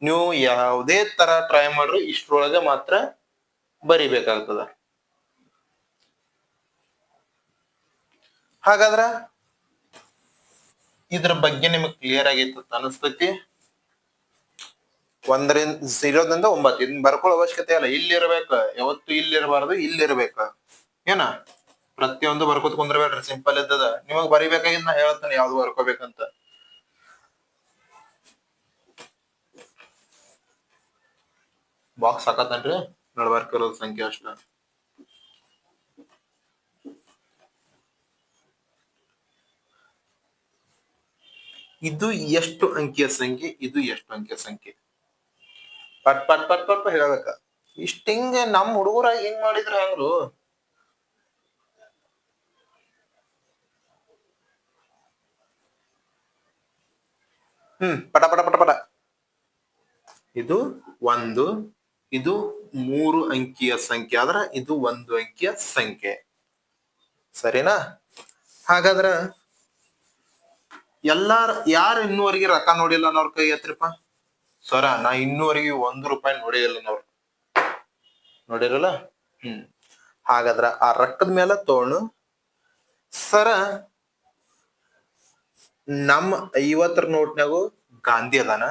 ನೀವು ಯಾವುದೇ ತರ ಟ್ರೈ ಮಾಡ್ರಿ, ಇಷ್ಟ್ರೊಳಗೆ ಮಾತ್ರ ಬರಿಬೇಕಾಗ್ತದ. ಹಾಗಾದ್ರ ಇದ್ರ ಬಗ್ಗೆ ನಿಮಗ್ ಕ್ಲಿಯರ್ ಆಗೈತ ಅನಸ್ತೈತಿ. ಒಂದರಿಂದ 0 ದಿಂದ 9 ಇದನ್ನ ಬರ್ಕೊಳ್ಳೋ ಅವಶ್ಯಕತೆ ಇಲ್ಲ. ಇಲ್ಲಿರ್ಬೇಕ, ಯಾವತ್ತು ಇಲ್ಲಿರಬಾರ್ದು, ಇಲ್ಲಿರ್ಬೇಕ. ಏನ ಪ್ರತಿಯೊಂದು ಬರ್ಕೋತ ಕುಂದ್ರಬೇಡ್ರಿ, ಸಿಂಪಲ್ ಇದ್ದದ. ನಿಮಗ್ ಬರಿಬೇಕಾಗಿದ್ ನಾ ಹೇಳ್ತೇನೆ ಯಾವ್ದು ಬರ್ಕೋಬೇಕಂತ. ಬಾಕ್ಸ್ ಹಾಕತ್ತನ್ರಿ, ನಡ್ಬರ್ಕಿರೋದು ಸಂಖ್ಯೆ ಅಷ್ಟ. ಇದು ಎಷ್ಟು ಅಂಕಿಯ ಸಂಖ್ಯೆ, ಇದು ಎಷ್ಟು ಅಂಕಿಯ ಸಂಖ್ಯೆ, ಪಟ್ ಪಟ್ ಪಟ್ ಪಟ್ ಹೇಳ್ಬೇಕ. ಇಷ್ಟ ಹಿಂಗೆ ನಮ್ ಹುಡುಗರ ಹೆಂಗ್ ಮಾಡಿದ್ರ ಹೆಂಗ್ರು? ಪಟ ಪಟ ಪಟ ಪಟ. ಇದು 1, ಇದು 3 ಅಂಕಿಯ ಸಂಖ್ಯೆ ಆದ್ರ ಇದು 1 ಅಂಕಿಯ ಸಂಖ್ಯೆ. ಸರಿನಾ? ಹಾಗಾದ್ರ ಎಲ್ಲಾರ ಯಾರು ಇನ್ನೂವರೆಗೆ ರೊಕ್ಕ ನೋಡಿಲ್ಲ ಅನ್ನೋರ್ ಕೈ ಎತ್ತರಿಪ್ಪ. ಸರ, ನಾ ಇನ್ನೂವರೆಗೆ 1 ರೂಪಾಯಿ ನೋಡಿಲ್ಲ ನಾವು. ನೋಡಿರಲ್ಲ? ಹಾಗಾದ್ರ ಆ ರೊಕ್ಕದ ಮೇಲೆ ತೋಣು. ಸರ, ನಮ್ಮ 50 ನೋಟ್ನಾಗು ಗಾಂಧಿ ಅದಾನ,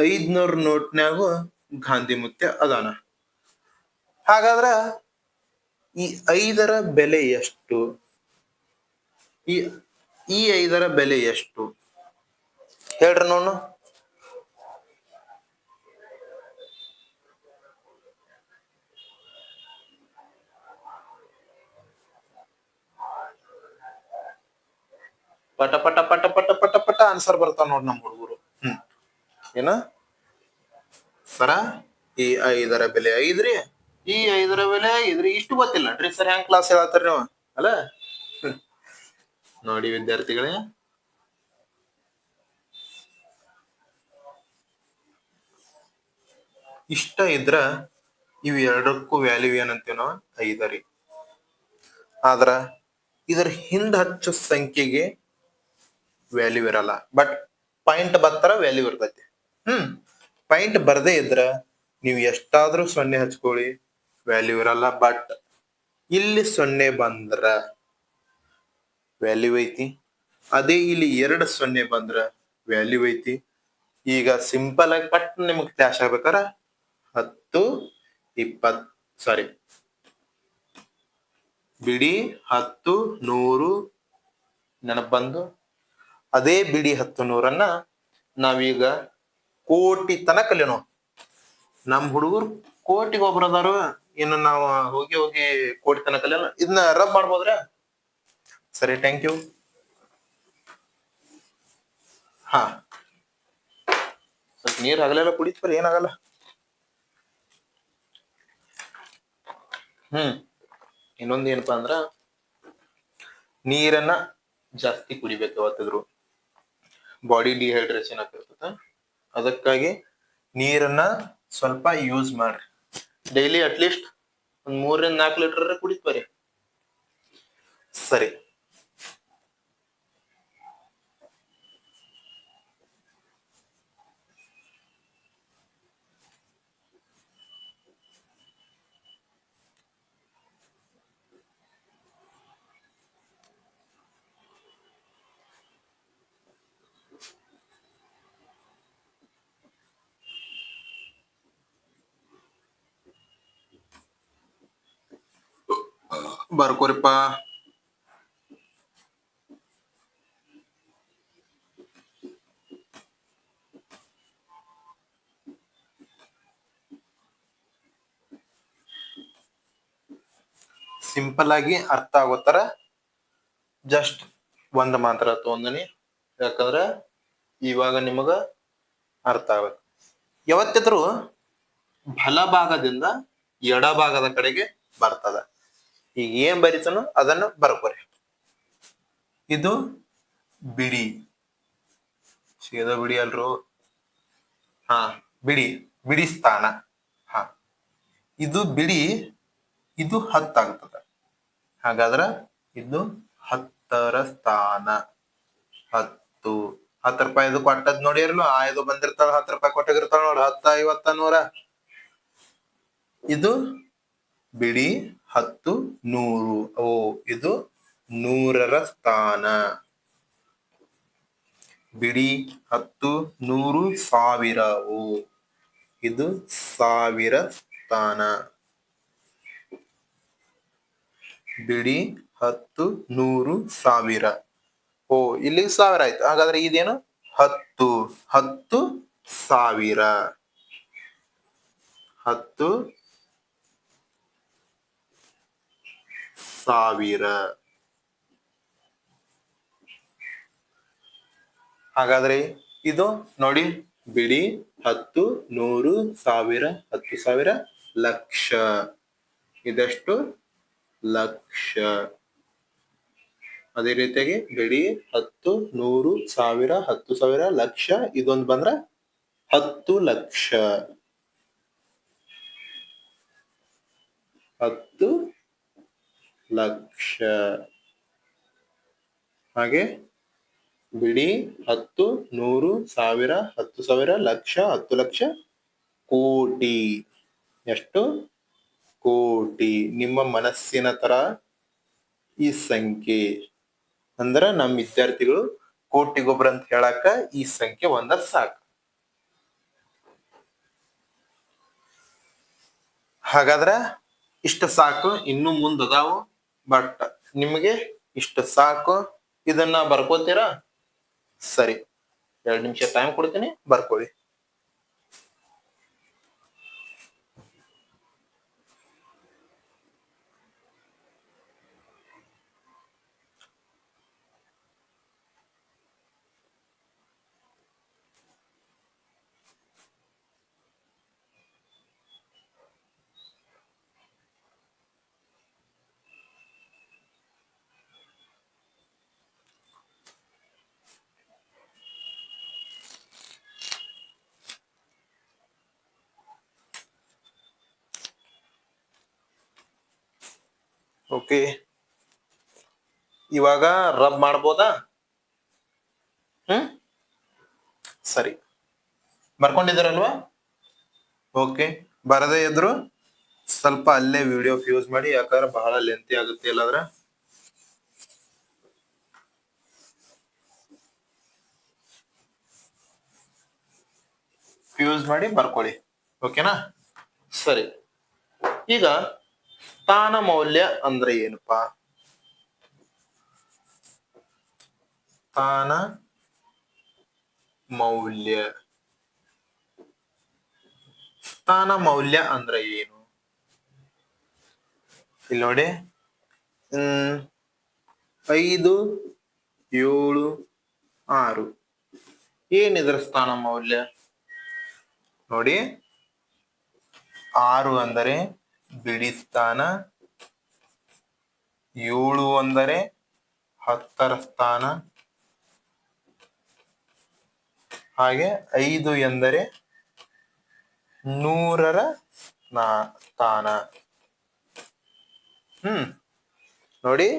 500 ನೋಟ್ನ್ಯಾಗು ಗಾಂಧಿ ಮುತ್ಯ ಅದಾನ. ಹಾಗಾದ್ರ ಈ 5ರ ಬೆಲೆ ಎಷ್ಟು? ಈ 5ರ ಬೆಲೆ ಎಷ್ಟು ಹೇಳ್ರಿ ನೋಡು. ಪಟ ಪಟ ಪಟ ಪಟ ಪಟ ಪಟ ಆನ್ಸರ್ ಬರ್ತಾವ ನೋಡ್ ನಮ್ ಹುಡುಗರು. ಏನ ಸರ, ಈ 5ರ ಬೆಲೆ 5 ರೀ, ಈ 5ರ ಬೆಲೆ 5 ರೀ. ಇಷ್ಟು ಗೊತ್ತಿಲ್ಲನ್ರಿ ಸರ್? ಹ್ಯಾಂಗ್ ಕ್ಲಾಸ್ ಹೇಳತ್ತಾರ ನೀವು ಅಲ್ಲ? ನೋಡಿ ವಿದ್ಯಾರ್ಥಿಗಳೇ, ಇಷ್ಟ ಇದ್ರ ಇವ್ ಎರಡಕ್ಕೂ ವ್ಯಾಲ್ಯೂ ಏನಂತೀವಿ ನಾವು? 5 ರೀ. ಆದ್ರ ಇದರ ಹಿಂದ ಹಚ್ಚೋ ಸಂಖ್ಯೆಗೆ ವ್ಯಾಲ್ಯೂ ಇರಲ್ಲ, ಬಟ್ ಪಾಯಿಂಟ್ ಬರ್ತಾರ ವ್ಯಾಲ್ಯೂ ಇರ್ತೈತಿ. ಪಾಯಿಂಟ್ ಬರ್ದೇ ಇದ್ರ ನೀವು ಎಷ್ಟಾದ್ರೂ 0 ಹಚ್ಕೊಳ್ಳಿ, ವ್ಯಾಲ್ಯೂ ಇರಲ್ಲ. ಬಟ್ ಇಲ್ಲಿ 0 ಬಂದ್ರ ವ್ಯಾಲ್ಯೂ ಐತಿ. ಅದೇ ಇಲ್ಲಿ 2 0 ಬಂದ್ರ ವ್ಯಾಲ್ಯೂ ಐತಿ. ಈಗ ಸಿಂಪಲ್ ಆಗಿ ಪಟ್ ನಿಮಗ್ ಕ್ಲಾಶ್ ಆಗ್ಬೇಕಾರ 10, 20 ಸಾರಿ ಬಿಡಿ 10, 100 ನೆನಪ್ ಬಂದು, ಅದೇ ಬಿಡಿ 10, 100 ನಾವೀಗ ಕೋಟಿ ತನಕ ಕಲಿಯೋಣ. ನಮ್ ಹುಡುಗರು ಕೋಟಿಗೆ ಒಬ್ರು ಅದಾರು, ಇನ್ನು ನಾವು ಹೋಗಿ ಹೋಗಿ ಕೋಟಿ ತನಕ ಕಲಿಯೋಣ. ಇದನ್ನ ರಬ್ ಮಾಡ್ಬೋದ್ರ? ಸರಿ, ಥ್ಯಾಂಕ್ ಯು. ಹಾ, ಸ್ವಲ್ಪ ನೀರ್ ಆಗಲೆಲ್ಲ ಕುಡಿತ್ ಬರೀ, ಏನಾಗಲ್ಲ. ಇನ್ನೊಂದ್ ಏನಪ್ಪಾ ಅಂದ್ರ, ನೀರನ್ನ ಜಾಸ್ತಿ ಕುಡಿಬೇಕು ಯಾವತ್ತಿದ್ರು. Body dehydration ಆಗ್ತಿರ್ತದ. ಅದಕ್ಕಾಗಿ ನೀರನ್ನ ಸ್ವಲ್ಪ ಯೂಸ್ ಮಾಡ್ರಿ. ಡೈಲಿ ಅಟ್ಲೀಸ್ಟ್ ಒಂದ್ 3-4 ಲೀಟರ್ ಕುಡಿತ್ ಬರ್ರಿ. ಸರಿ, ಬರ್ಕೋರಿಪ್ಪ. ಸಿಂಪಲ್ ಆಗಿ ಅರ್ಥ ಆಗೋತರ ಜಸ್ಟ್ ಒಂದ್ ಮಾತ್ರ ತೊಂದನಿ, ಯಾಕಂದ್ರ ಇವಾಗ ನಿಮಗ ಅರ್ಥ ಆಗ್ಬೇಕು. ಯಾವತ್ತಿದ್ರು ಬಲಭಾಗದಿಂದ ಎಡಭಾಗದ ಕಡೆಗೆ ಬರ್ತದ. ಈಗ ಏನ್ ಬರಿತಾನೋ ಅದನ್ನು ಬರ್ಕೋರಿ. ಇದು ಬಿಡಿ, ಸೀದಾ ಬಿಡಿ ಅಲ್ರು. ಬಿಡಿ, ಬಿಡಿ ಸ್ಥಾನ. ಇದು ಬಿಡಿ, ಇದು 10 ಆಗ್ತದ. ಹಾಗಾದ್ರ ಇದು 10ರ ಸ್ಥಾನ. 10 ರೂಪಾಯಿದು ಕೊಟ್ಟದ್ ನೋಡಿರ್ಲು, ಇದು ಬಂದಿರ್ತಾಳ 10 ರೂಪಾಯಿ ಕೊಟ್ಟಿರ್ತಾಳ ನೋಡ್ರಿ, 10, 50, 100. ಇದು ಬಿಡಿ 10, 100. ಇದು 100ರ ಸ್ಥಾನ. ಬಿಡಿ 10 100 1000 ಓ ಇದು 1000 ಸ್ಥಾನ. ಬಿಡಿ 10 100 1000 ಓ ಇಲ್ಲಿ 1000 ಆಯ್ತು. ಹಾಗಾದ್ರೆ ಇದೇನು 10 10,000 10,000. ಹಾಗಾದ್ರೆ ಇದು ನೋಡಿ, ಬಿಡಿ 10 100 1000 10,000 ಲಕ್ಷ. ಇದೆಷ್ಟು? ಲಕ್ಷ. ಅದೇ ರೀತಿಯಾಗಿ ಬಿಡಿ 10 100 1000 10,000 ಲಕ್ಷ. ಇದೊಂದು ಬಂದ್ರ 10 ಲಕ್ಷ. 10 ಲಕ್ಷ. ಹಾಗೆ ಬಿಡಿ 10 100 1000 10,000 ಲಕ್ಷ 10 ಲಕ್ಷ ಕೋಟಿ. ಎಷ್ಟು? ಕೋಟಿ. ನಿಮ್ಮ ಮನಸ್ಸಿನ ತರ ಈ ಸಂಖ್ಯೆ ಅಂದ್ರ ನಮ್ಮ ವಿದ್ಯಾರ್ಥಿಗಳು ಕೋಟಿಗೊಬ್ರ ಅಂತ ಹೇಳಾಕ ಈ ಸಂಖ್ಯೆ ಒಂದ ಸಾಕು. ಹಾಗಾದ್ರ ಇಷ್ಟ ಸಾಕು. ಇನ್ನು ಮುಂದ್ ಅದಾವು, ಬಟ್ ನಿಮಗೆ ಇಷ್ಟ ಸಾಕು. ಇದನ್ನ ಬರ್ಕೋತೀರಾ? ಸರಿ, 2 ನಿಮಿಷ ಟೈಮ್ ಕೊಡ್ತೀನಿ, ಬರ್ಕೊಳ್ಳಿ. ಓಕೆ, ಇವಾಗ ರಬ್ ಮಾಡ್ಬೋದಾ? ಸರಿ, ಬರ್ಕೊಂಡಿದ್ದೀರಲ್ವಾ? ಓಕೆ, ಬರದೇ ಇದ್ರು ಸ್ವಲ್ಪ ಅಲ್ಲೇ ವಿಡಿಯೋ ಫ್ಯೂಸ್ ಮಾಡಿ, ಯಾಕಂದ್ರೆ ಬಹಳ ಲೆಂತಿ ಆಗುತ್ತೆ. ಇಲ್ಲಾಂದ್ರ ಫ್ಯೂಸ್ ಮಾಡಿ ಬರ್ಕೊಳ್ಳಿ. ಓಕೆನಾ? ಸರಿ, ಈಗ ಸ್ಥಾನ ಮೌಲ್ಯ ಅಂದ್ರೆ ಏನಪ್ಪಾ? ಸ್ಥಾನ ಮೌಲ್ಯ. ಸ್ಥಾನ ಮೌಲ್ಯ ಅಂದ್ರೆ ಏನು? ಇಲ್ಲಿ ನೋಡಿ, 5 7 6 ಏನಿದ್ರ ಸ್ಥಾನ ಮೌಲ್ಯ ನೋಡಿ. 6 ಅಂದರೆ ಬಿಡಿ ಸ್ಥಾನ, 7 ಅಂದರೆ 10ರ ಸ್ಥಾನ, ಹಾಗೆ 5 ಎಂದರೆ 100ರ ಸ್ಥಾನ. ನೋಡಿ,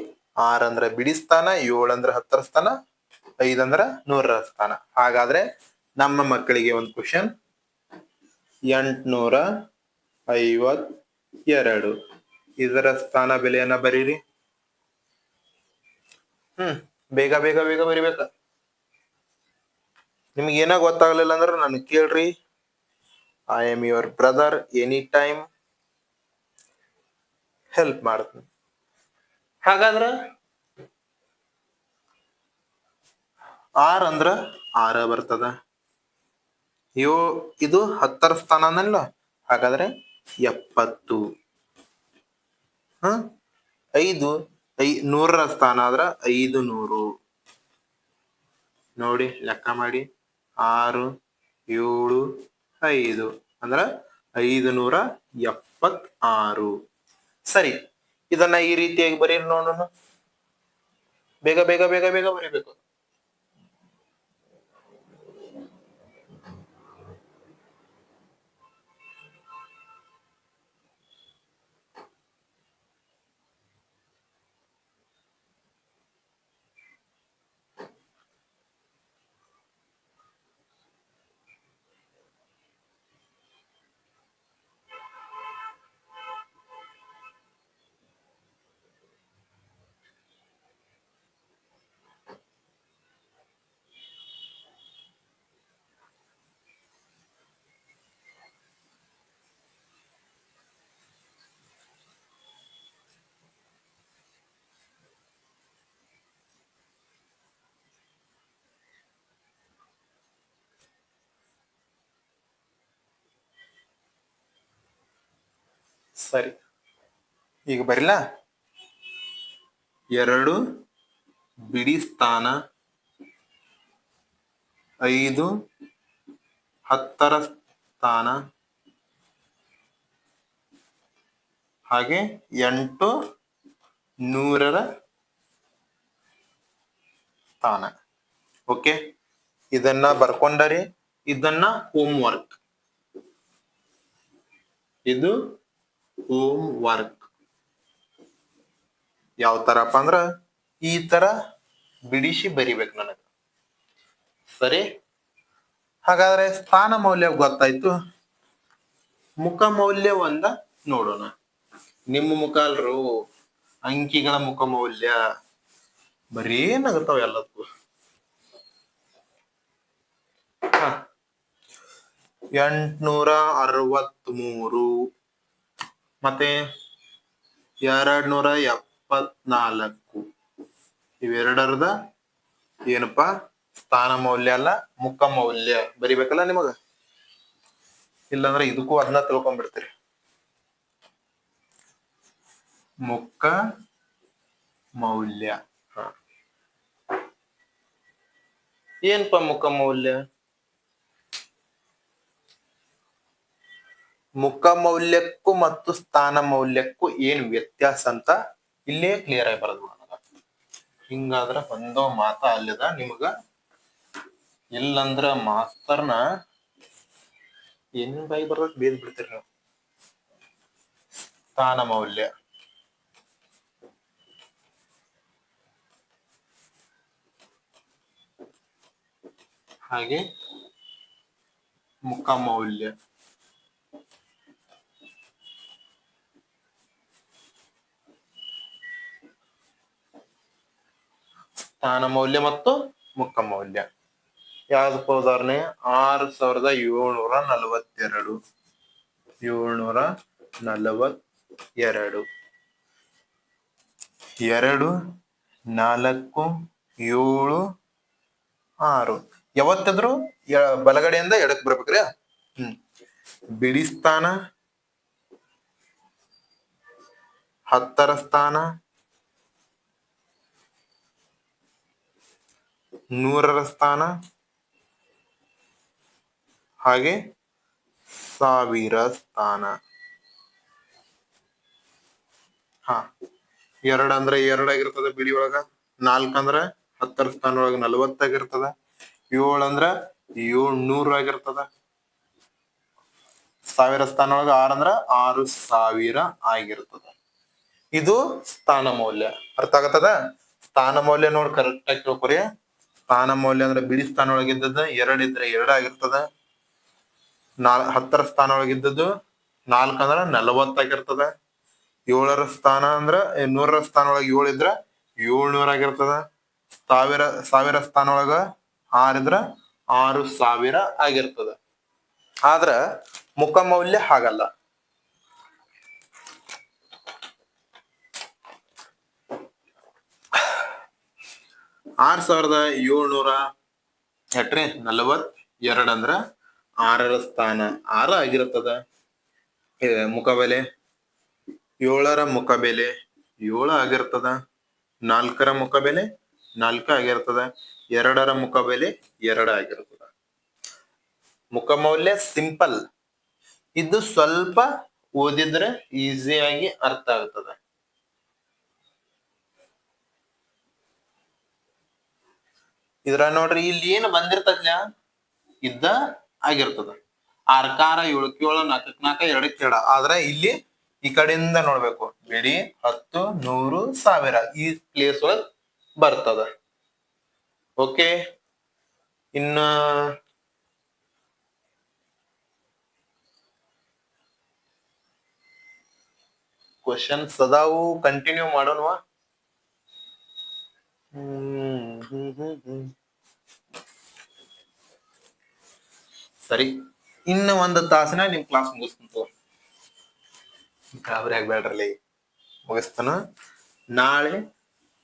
6 ಅಂದ್ರ ಬಿಡಿ ಸ್ಥಾನ, 7 ಅಂದ್ರ 10ರ ಸ್ಥಾನ, 5 ಅಂದ್ರ 100ರ ಸ್ಥಾನ. ಹಾಗಾದ್ರೆ ನಮ್ಮ ಮಕ್ಕಳಿಗೆ ಒಂದು ಕ್ವಶನ್. 852 ಇದರ ಸ್ಥಾನ ಬೆಲೆಯನ್ನ ಬರೀರಿ. ಬೇಗ ಬೇಗ ಬೇಗ ಬರಿಬೇಕ. ನಿಮ್ಗೆ ಏನ ಗೊತ್ತಾಗ್ಲಿಲ್ಲ ಅಂದ್ರೆ ನನಗೆ ಕೇಳ್ರಿ. I am your brother, any time help ಮಾಡ್ತೀನಿ. ಹಾಗಾದ್ರ 6 ಅಂದ್ರ 6 ಬರ್ತದ. ಇದು 10ರ ಸ್ಥಾನ ಅನ್ನಲ್ಲ, ಹಾಗಾದ್ರೆ 70. 5 100ರ ಸ್ಥಾನ ಆದ್ರ 500. ನೋಡಿ, ಲೆಕ್ಕ ಮಾಡಿ. 6 7 5 ಅಂದ್ರ 576. ಸರಿ, ಇದನ್ನ ಈ ರೀತಿಯಾಗಿ ಬರೀರಿ ನೋಡೋಣ. ಬೇಗ ಬೇಗ ಬೇಗ ಬೇಗ ಬರೀಬೇಕು. ಸರಿ, ಈಗ ಬರಿಲ್ಲ. 2 ಬಿಡಿ ಸ್ಥಾನ 5 10ರ ಸ್ಥಾನ ಹಾಗೆ 8 100ರ ಸ್ಥಾನ. ಓಕೆ, ಇದನ್ನ ಬರ್ಕೊಂಡರಿ. ಇದನ್ನ ಹೋಮ್ ವರ್ಕ್. ಇದು ಹೋಮ್ ವರ್ಕ್. ಯಾವ ತರಪ್ಪ ಅಂದ್ರ ಈ ತರ ಬಿಡಿಸಿ ಬರಿಬೇಕು ನನಗ. ಸರಿ, ಹಾಗಾದ್ರೆ ಸ್ಥಾನ ಮೌಲ್ಯ ಗೊತ್ತಾಯ್ತು. ಮುಖ ಮೌಲ್ಯ ಒಂದ ನೋಡೋಣ. ನಿಮ್ಮ ಮುಖ ಅಲ್ರು, ಅಂಕಿಗಳ ಮುಖ ಮೌಲ್ಯ ಬರೀ ನಗತಾವ ಎಲ್ಲದಕ್ಕೂ. 863 ಮತ್ತೆ 274 ಇವೆರಡರದ ಏನಪ್ಪಾ ಸ್ಥಾನ ಮೌಲ್ಯ ಅಲ್ಲ, ಮುಖ ಮೌಲ್ಯ ಬರಿಬೇಕಲ್ಲ ನಿಮಗ. ಇಲ್ಲಾಂದ್ರೆ ಇದಕ್ಕೂ ಅದನ್ನ ತಿಳ್ಕೊಂಡ್ಬಿಡ್ತೀರಿ. ಮುಖ ಮೌಲ್ಯ ಏನಪ್ಪ ಮುಖ ಮೌಲ್ಯ? ಮುಖ ಮೌಲ್ಯಕ್ಕೂ ಮತ್ತು ಸ್ಥಾನ ಮೌಲ್ಯಕ್ಕೂ ಏನ್ ವ್ಯತ್ಯಾಸ ಅಂತ ಇಲ್ಲೇ ಕ್ಲಿಯರ್ ಆಗಿ ಬರೋದು ನನಗ. ಹಿಂಗಾದ್ರ ಒಂದೋ ಮಾತ ಅಲ್ಲದ ನಿಮಗ. ಇಲ್ಲಂದ್ರ ಮಾಸ್ತರ್ನ ಏನ್ ಬಾಯಿ ಬರೋದ್ ಬೇದ್ ಬಿಡ್ತೀರಿ ನೀವು. ಸ್ಥಾನ ಮೌಲ್ಯ ಹಾಗೆ ಮುಖ ಮೌಲ್ಯ. ಸ್ಥಾನ ಮೌಲ್ಯ ಮತ್ತು ಮುಖ ಮೌಲ್ಯ ಯಾವ್ದಪ್ಪ ಉದಾಹರಣೆ? 6742 742 2 4 7 6 ಯಾವತ್ತಿದ್ರು ಬಲಗಡೆಯಿಂದ ಎಡಕ್ ಬರ್ಬೇಕ್ರಿ. ಬಿಡಿ ಸ್ಥಾನ 10ರ ಸ್ಥಾನ 100ರ ಸ್ಥಾನ ಹಾಗೆ 1000 ಸ್ಥಾನ. 2 ಅಂದ್ರೆ 2 ಆಗಿರ್ತದ ಬಿಡಿ ಒಳಗ. 4 ಅಂದ್ರ 10ರ ಸ್ಥಾನ ಒಳಗ 40 ಆಗಿರ್ತದ. 7 ಅಂದ್ರ 700 ಆಗಿರ್ತದ. 1000 ಸ್ಥಾನ ಒಳಗ 6 ಅಂದ್ರ 6000 ಆಗಿರ್ತದ. ಇದು ಸ್ಥಾನ ಮೌಲ್ಯ. ಅರ್ಥ ಆಗತ್ತದ? ಸ್ಥಾನ ಮೌಲ್ಯ ನೋಡಿ ಕರೆಕ್ಟ್ ಆಗಿ ತಿಳ್ಕೊರಿ. ಸ್ಥಾನ ಮೌಲ್ಯ ಅಂದ್ರೆ ಬಿಡಿ ಸ್ಥಾನ ಒಳಗಿದ್ದದ 2 ಇದ್ರೆ 2 ಆಗಿರ್ತದ. 10ರ ಸ್ಥಾನ ಒಳಗಿದ್ದದ್ದು 4 ಅಂದ್ರ 40 ಆಗಿರ್ತದ. 7ರ ಸ್ಥಾನ ಅಂದ್ರ 100ರ ಸ್ಥಾನ ಒಳಗ 7 ಇದ್ರ 700 ಆಗಿರ್ತದ. 1000 ಸ್ಥಾನ ಒಳಗ 6 ಇದ್ರ 6000 ಆಗಿರ್ತದ. ಆದ್ರ ಮುಖ ಮೌಲ್ಯ ಹಾಗಲ್ಲ. 6742 ಅಂದ್ರ 6ರ ಸ್ಥಾನ 6 ಆಗಿರ್ತದ ಮುಖ ಬೆಲೆ. 7ರ ಮುಖ ಬೆಲೆ 7 ಆಗಿರ್ತದ. 4ರ ಮುಖ ಬೆಲೆ 4 ಆಗಿರ್ತದ. 2ರ ಮುಖ ಬೆಲೆ 2 ಆಗಿರ್ತದ. ಮುಖ ಮೌಲ್ಯ ಸಿಂಪಲ್. ಇದು ಸ್ವಲ್ಪ ಓದಿದ್ರೆ ಈಸಿಯಾಗಿ ಅರ್ಥ ಆಗ್ತದ. ಇದ್ರ ನೋಡ್ರಿ, ಇಲ್ಲಿ ಏನು ಬಂದಿರ್ತದ ಇದ್ದ ಆಗಿರ್ತದ. 6ಕ 6 7ಕ 7 4ಕ 4 2ಕ 2. ಆದ್ರೆ ಇಲ್ಲಿ ಈ ಕಡೆಯಿಂದ ನೋಡ್ಬೇಕು. ಬಿಡಿ 10 100 1000 ಈ ಪ್ಲೇಸ್ ಒಳಗ್ ಬರ್ತದ. ಓಕೆ, ಇನ್ನ ಕ್ವಶನ್ಸ್ ಅದಾವು, ಕಂಟಿನ್ಯೂ ಮಾಡೋಣವಾ? ಸರಿ, ಇನ್ನು 1 ತಾಸಿನ ನಿಮ್ ಕ್ಲಾಸ್ ಮುಗಿಸ್ತಂತ. ಗಾಬರಿ ಆಗ್ಬೇಡ್ರಲ್ಲಿ, ಮುಗಿಸ್ತಾನ. ನಾಳೆ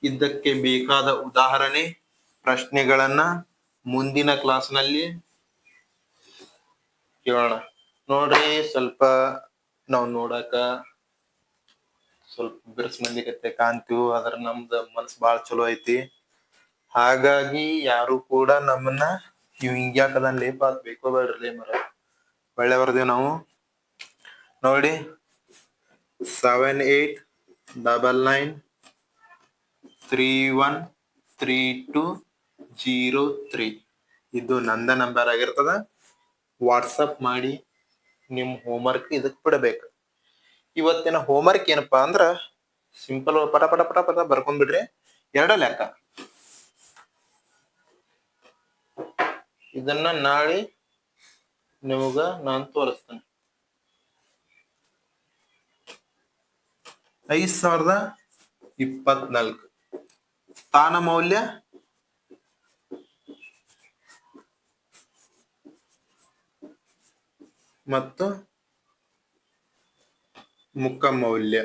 ಇದಕ್ಕೆ ಬೇಕಾದ ಉದಾಹರಣೆ ಪ್ರಶ್ನೆಗಳನ್ನ ಮುಂದಿನ ಕ್ಲಾಸ್ನಲ್ಲಿ ಕೇಳೋಣ. ನೋಡ್ರಿ, ಸ್ವಲ್ಪ ನಾವು ನೋಡಾಕ ಸ್ವಲ್ಪ ಬಿರ್ಸ್ ಮಂದಿಗತ್ತೆ ಕಾಣ್ತೀವಿ ಆದ್ರ ನಮ್ದ ಮನ್ಸ್ ಬಾಳ್ ಚಲೋ ಐತಿ. ಹಾಗಾಗಿ ಯಾರು ಕೂಡ ನಮ್ಮನ್ನ ಇವ್ ಹಿಂಗ್ಯಾಕದನ್ ಲೇಪ ಅದ್ ಬೇಕೋಬೇಡ್ರಿ ಮರ ಒಳ್ಳೆ ಬರ್ದೇವ್ ನಾವು. ನೋಡಿ 7899313203 ಇದು ನಂದ ನಂಬರ್ ಆಗಿರ್ತದ. ವಾಟ್ಸಪ್ ಮಾಡಿ ನಿಮ್ ಹೋಮ್ವರ್ಕ್ ಇದಕ್ ಬಿಡಬೇಕು. ಇವತ್ತಿನ ಹೋಮ್ವರ್ಕ್ ಏನಪ್ಪಾ ಅಂದ್ರ ಸಿಂಪಲ್ ಪಟ ಪಟ ಪಟ ಪಟ ಬರ್ಕೊಂಡ್ ಬಿಡ್ರಿ. ಎರಡ ಲೆಕ್ಕ ಇದನ್ನ ನಾಳೆ ನಿಮಗ ನಾನ್ ತೋರಿಸ್ತೇನೆ. 5024 ಸ್ಥಾನ ಮೌಲ್ಯ ಮತ್ತು ಮುಖ ಮೌಲ್ಯ